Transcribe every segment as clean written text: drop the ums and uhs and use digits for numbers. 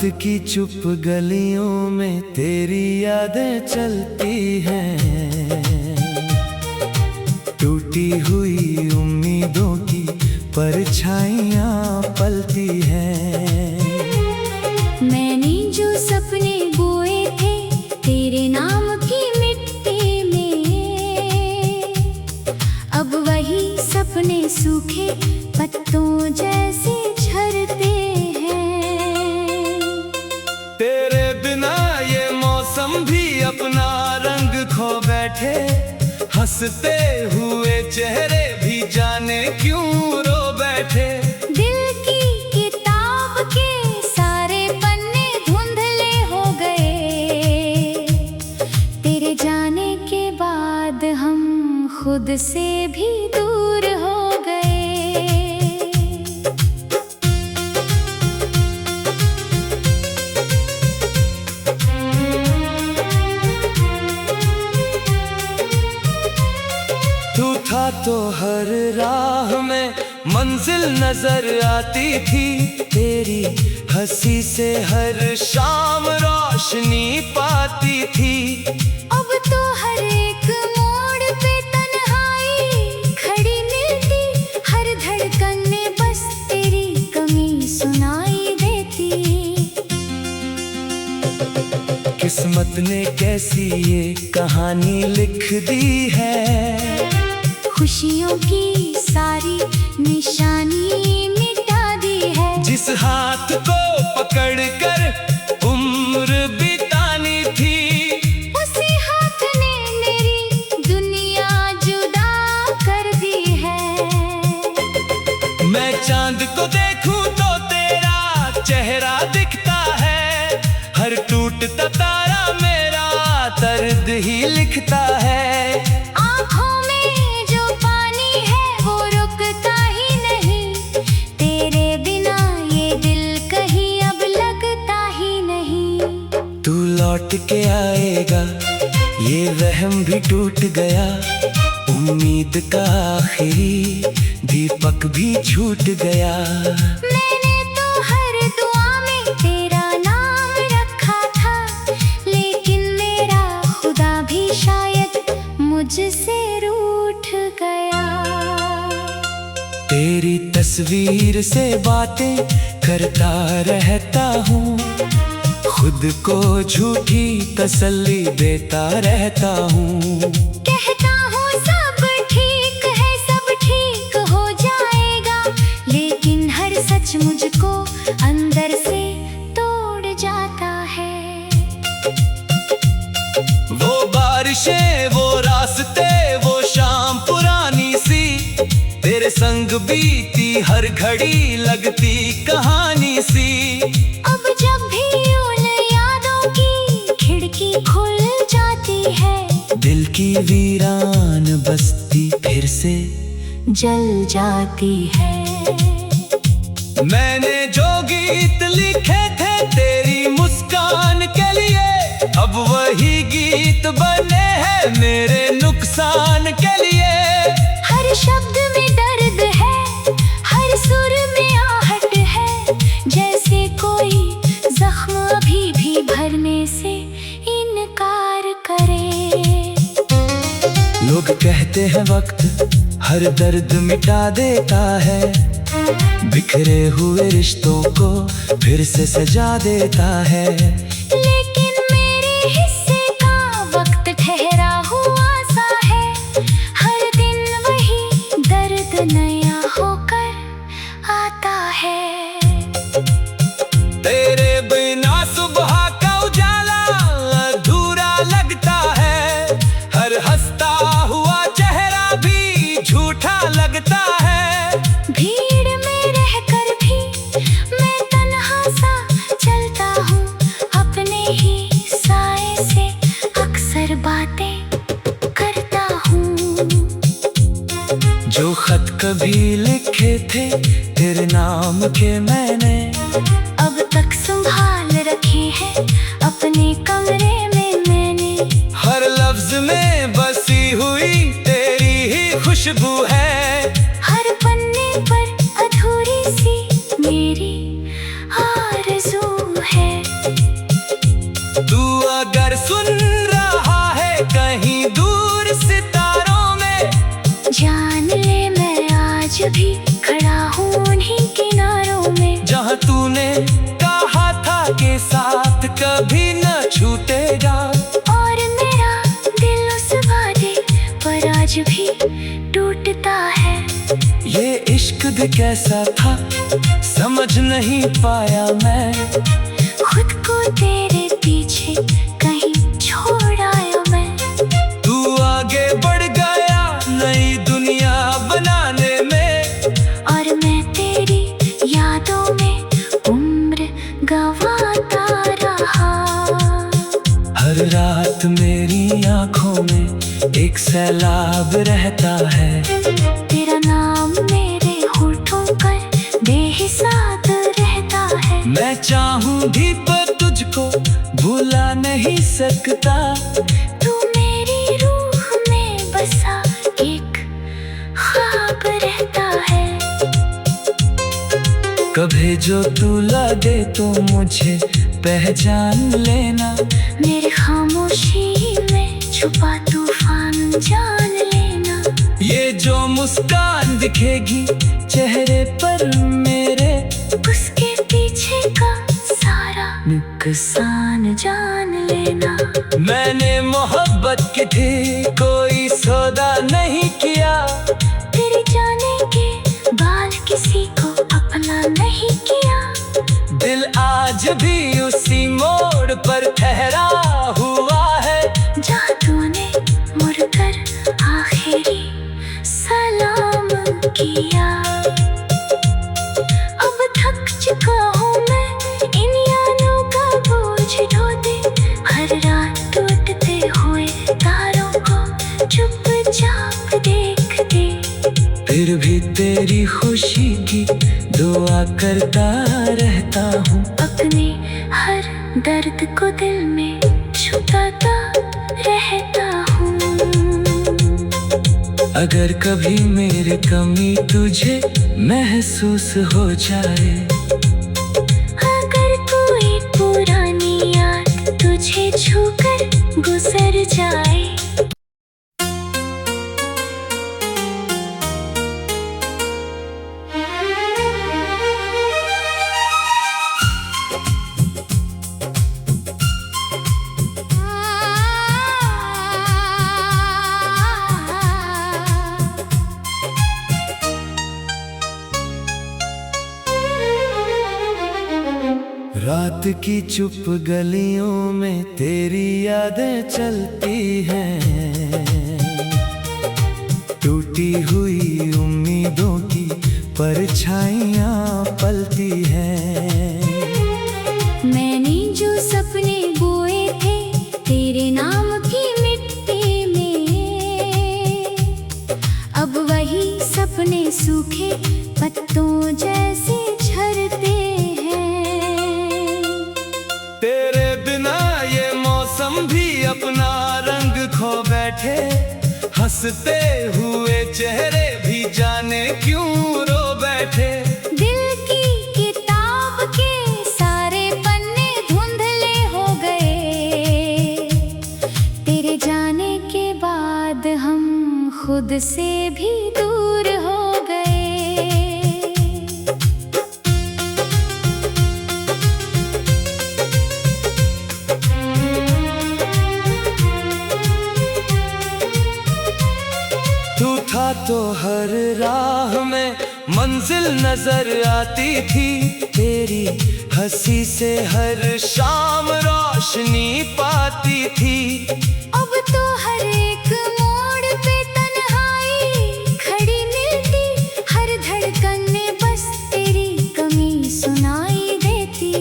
की चुप गलियों में तेरी यादें चलती हैं। टूटी हुई उम्मीदों की परछाइयाँ पलती हैं। मैंने जो सपने बोए थे तेरे नाम की मिट्टी में, अब वही सपने सूखे पत्तों जैसे झरते हैं। तेरे बिना ये मौसम भी अपना रंग खो बैठे, हंसते हुए चेहरे भी जाने क्यों रो बैठे। दिल की किताब के सारे पन्ने धुंधले हो गए, तेरे जाने के बाद हम खुद से भी दूर हो गए। तू था तो हर राह में मंजिल नजर आती थी, तेरी हंसी से हर शाम रोशनी पाती थी। अब तो हर एक मोड़ पे तन्हाई खड़ी मिलती, हर धड़कन में बस तेरी कमी सुनाई देती। किस्मत ने कैसी ये कहानी लिख दी है, खुशियों की सारी निशानी मिटा दी है। जिस हाथ को पकड़कर उम्र बितानी थी, उसी हाथ ने मेरी दुनिया जुदा कर दी है। मैं चांद को देखूं तो तेरा चेहरा दिखता है, हर टूटता तारा मेरा दर्द ही लिखता है। आँखों में जो पानी है वो रुकता ही नहीं, तेरे बिना ये दिल कहीं अब लगता ही नहीं। तू लौट के आएगा ये वहम भी टूट गया, उम्मीद का आखिरी दीपक भी छूट गया। मैंने तो हर दुआ में तेरा नाम रखा था, लेकिन मेरा खुदा भी शायद मुझसे रूठ गया। तेरी तस्वीर से बातें करता रहता हूँ, खुद को झूठी तसल्ली देता रहता हूँ। कहता हूँ सब ठीक है, सब ठीक हो जाएगा, लेकिन हर सच मुझको अंदर से तोड़ जाता है। वो बारिशें, वो रास्ते, वो शाम पुरानी सी, तेरे संग बीती हर घड़ी लगती कहानी सी। अब जब भी उन यादों की खिड़की खुल जाती है, दिल की वीरान बस्ती फिर से जल जाती है। मैंने जो गीत लिखे थे तेरी मुस्कान के लिए, अब वही गीत बने हैं मेरे नुकसान के लिए। हर शब्द में दर्द है, हर सुर में आहट है, जैसे कोई जख्म अभी भी भरने से इनकार करे। लोग कहते हैं वक्त हर दर्द मिटा देता है, बिखरे हुए रिश्तों को फिर से सजा देता है। लेकिन मेरे हिस्से का वक्त ठहरा हुआ सा है, हर दिन वही दर्द नया होकर आता है। तेरे बिना सुबह का उजाला अधूरा लगता है, हर हंसता हुआ चेहरा भी झूठा लगता है। भीड़ में रहकर भी मैं तन्हा सा चलता हूँ, अपने ही साए से अक्सर बातें करता हूँ। जो खत कभी लिखे थे तेरे नाम के मैंने, अब तक संभाल रखे हैं अपने कमरे में मैंने। हर लफ्ज में बसी हुई तेरी ही खुशबू है, हर पन्ने पर अधूरी सी मेरी आरज़ू है। कहीं दूर सितारों में। जान ले मैं आज भी खड़ा हूँ उन्हीं किनारों में, जहाँ तूने कहा था के साथ कभी न छूटेगा। और मेरा दिल उस वादे पर आज भी टूटता है। ये इश्क भी कैसा था समझ नहीं पाया मैं, खुद को तेरे पीछे कहीं छोड़ आया मैं। तू आगे बढ़ गया नई दुनिया बनाने में, और मैं तेरी यादों में उम्र गंवाता रहा। हर रात मेरी आंखों में एक सैलाब रहता है, तेरा नाम मेरे होठों पर बेहिसाब रहता है। मैं चाहूं भी पर तुझको भुला नहीं सकता। तू मेरी रूह में बसा एक ख्वाब रहता है। कभी जो तू लगे तो मुझे पहचान लेना, मेरी खामोशी में छुपा तूफान जान लेना। ये जो मुस्कान दिखेगी चेहरे पर मेरे, उसके पीछे का सारा नुकसान जान लेना। मैंने मोहब्बत के थे कोई सौदा नहीं किया, तेरे जाने के बाद किसी को अपना नहीं किया। दिल आज भी उसी मोड़ पर ठहरा हुआ है, जहाँ तूने मुड़कर आखिरी सलाम किया। अब थक चुका हूँ मैं इन यादों का बोझ ढोते, हर रात टूटते हुए तारों को चुपचाप देखते। फिर भी तेरी खुशी की दुआ करता रहता हूँ, अपने हर दर्द को दिल में छुपाता रहता हूँ। अगर कभी मेरी कमी तुझे महसूस हो जाए, अगर कोई पुरानी याद तुझे छूकर गुजर जाए। रात की चुप गलियों में तेरी यादें चलती हैं, टूटी हुई उम्मीदों की परछाइयाँ पलती हैं। मैंने जो सपने बोए थे तेरे नाम की मिट्टी में, अब वही सपने सूखे पत्तों जैसे झरते हैं। तेरे बिना ये मौसम भी अपना रंग खो बैठे, हंसते हुए चेहरे भी जाने क्यों रो बैठे। दिल की किताब के सारे पन्ने धुंधले हो गए, तेरे जाने के बाद हम खुद से भी दूर हो गए। तू था तो हर राह में मंजिल नजर आती थी, तेरी हंसी से हर शाम रोशनी पाती थी। अब तो हर एक मोड़ पे तन्हाई खड़ी मिलती, हर धड़कन में बस तेरी कमी सुनाई देती।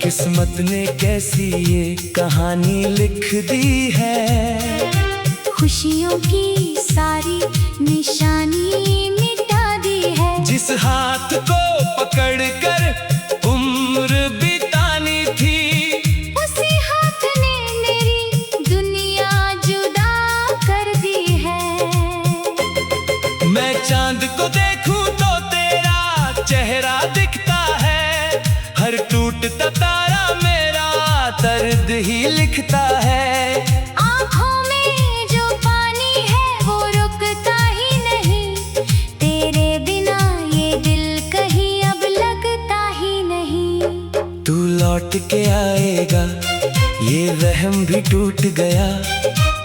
किस्मत ने कैसी ये कहानी लिख दी है, खुशियों की सारी निशानी मिटा दी है। जिस हाथ को पकड़कर उम्र बितानी थी, उसी हाथ ने मेरी दुनिया जुदा कर दी है। मैं चांद को देखूं तो तेरा चेहरा दिखता है, हर टूटता तारा मेरा दर्द ही लिखता दिखता है। आँखों में जो पानी है वो रुकता ही नहीं, तेरे बिना ये दिल कहीं अब लगता ही नहीं। तू लौट के आएगा ये वहम भी टूट गया,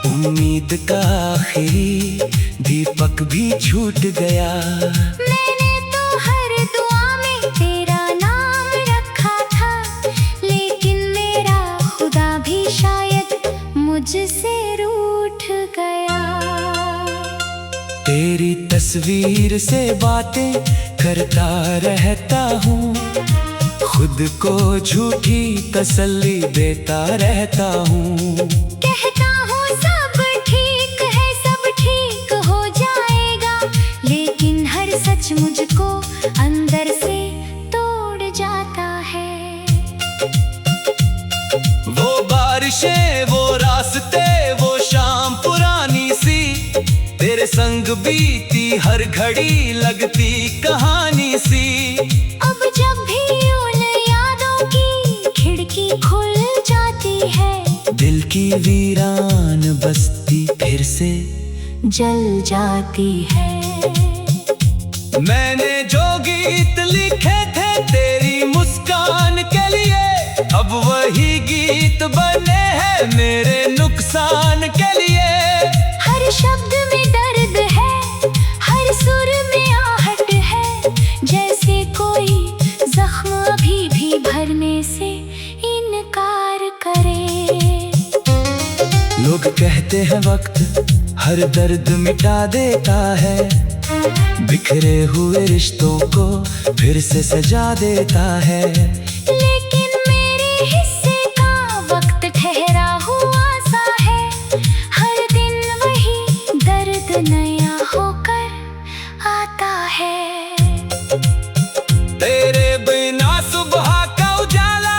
उम्मीद का आखिरी दीपक भी छूट गया। मैंने तो हर दुआ में तेरा नाम रखा था, लेकिन मेरा खुदा भी शायद मुझसे रूठ गया। तेरी तस्वीर से बातें करता रहता हूँ, खुद को झूठी तसल्ली देता रहता हूँ। कहता हूँ सब ठीक है, सब ठीक हो जाएगा, लेकिन हर सच मुझको अंदर से तोड़ जाता है। वो बारिशें, वो रास्ते, वो शाम पुरानी सी, तेरे संग बीती हर घड़ी लगती कहानी सी। अब जब भी उन यादों की खिड़की खुल जाती है, दिल की वीरान बस्ती फिर से जल जाती है। मैंने जो गीत लिखे थे तेरी मुस्कान के लिए, अब वही गीत बने हैं मेरे नुकसान के लिए। हर शब्द में दर्द है, हर सुर में आहट है, जैसे कोई जख्म अभी भी भरने से इनकार करे। लोग कहते हैं वक्त हर दर्द मिटा देता है, बिखरे हुए रिश्तों को फिर से सजा देता है। लेकिन मेरे हिस्से का वक्त ठहरा हुआ सा है, हर दिन वही दर्द नया होकर आता है। तेरे बिना सुबह का उजाला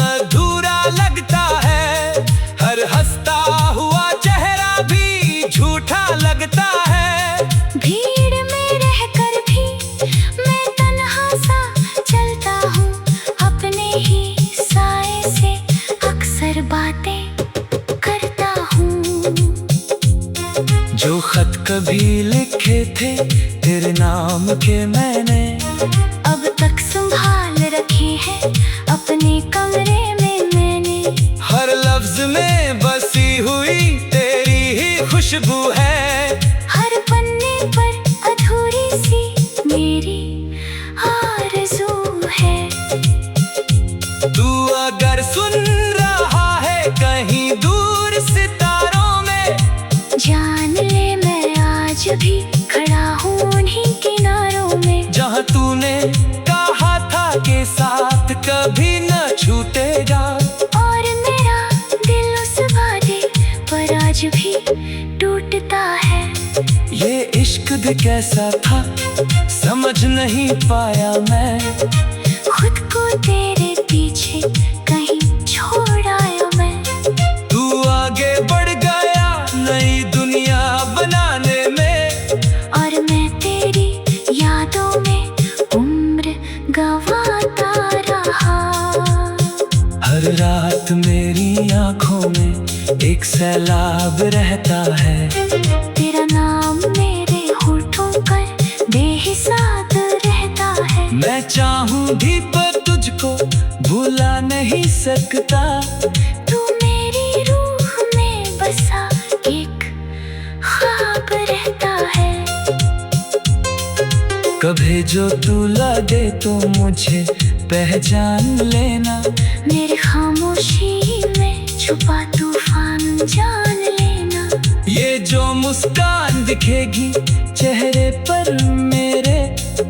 अधूरा लगता है, हर हंसता हुआ चेहरा भी झूठा लगता है। भीड़ में रहकर भी मैं तन्हा सा चलता हूँ, अपने ही साए से अक्सर बातें करता हूँ। जो खत कभी लिखे थे तेरे नाम के मैंने, अब तक संभाल रखे हैं अपने कमरे में मैंने। हर लफ्ज में बसी हुई तेरी ही खुशबू है, हर पन्ने पर अधूरी सी मेरी आरज़ू है। तू अगर सुन रहा है कहीं दूर सितारों में, जान ले मैं आज भी खड़ा हूँ उन्हीं किनारों में, जहाँ तूने कहा था के साथ कभी न छूटेगा। और मेरा दिल उस वादे पर आज भी टूटता है। ये इश्क भी कैसा था समझ नहीं पाया मैं, खुद को तेरे पीछे कहीं छोड़ आया मैं। तू आगे बढ़ गया नई दुनिया बनाने में, और मैं तेरी यादों में उम्र गंवाता रहा। हर रात मेरी आंखों में एक सैलाब रहता है, तेरा नाम मेरे होठों पर बेहिसाब रहता है। मैं चाहूं भी पर तुझको भुला नहीं सकता। तू मेरी रूह में बसा एक ख्वाब रहता है। कभी जो तू लगे तो मुझे पहचान लेना, मेरी खामोशी में छुपा तूफान जान लेना। ये जो मुस्कान दिखेगी चेहरे पर मेरे,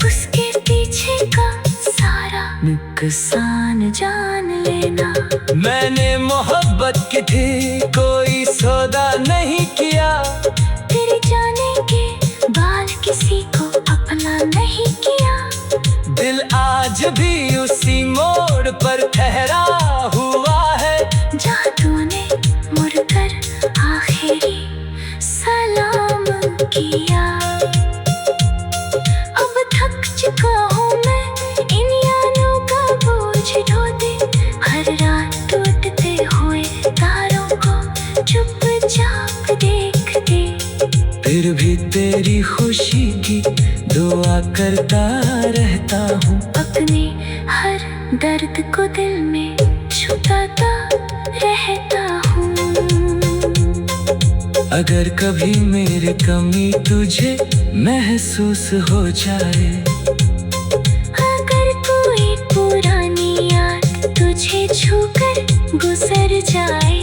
उसके पीछे का सारा नुकसान जान लेना। मैंने मोहब्बत की थी कोई सौदा नहीं किया, तेरे जाने के बाद किसी को अपना नहीं किया। दिल आज भी उसी मोड़ पर ठहरा हुआ है, जहाँ तूने मुड़कर आखिरी सलाम किया। अब थक चुका हूँ मैं इन यादों का बोझ ढोते, हर रात टूटते हुए तारों फिर भी तेरी खुशी की दुआ करता रहता हूँ। अपने हर दर्द को दिल में छुपाता रहता हूँ। अगर कभी मेरी कमी तुझे महसूस हो जाए, अगर कोई पुरानी याद तुझे छूकर गुजर जाए,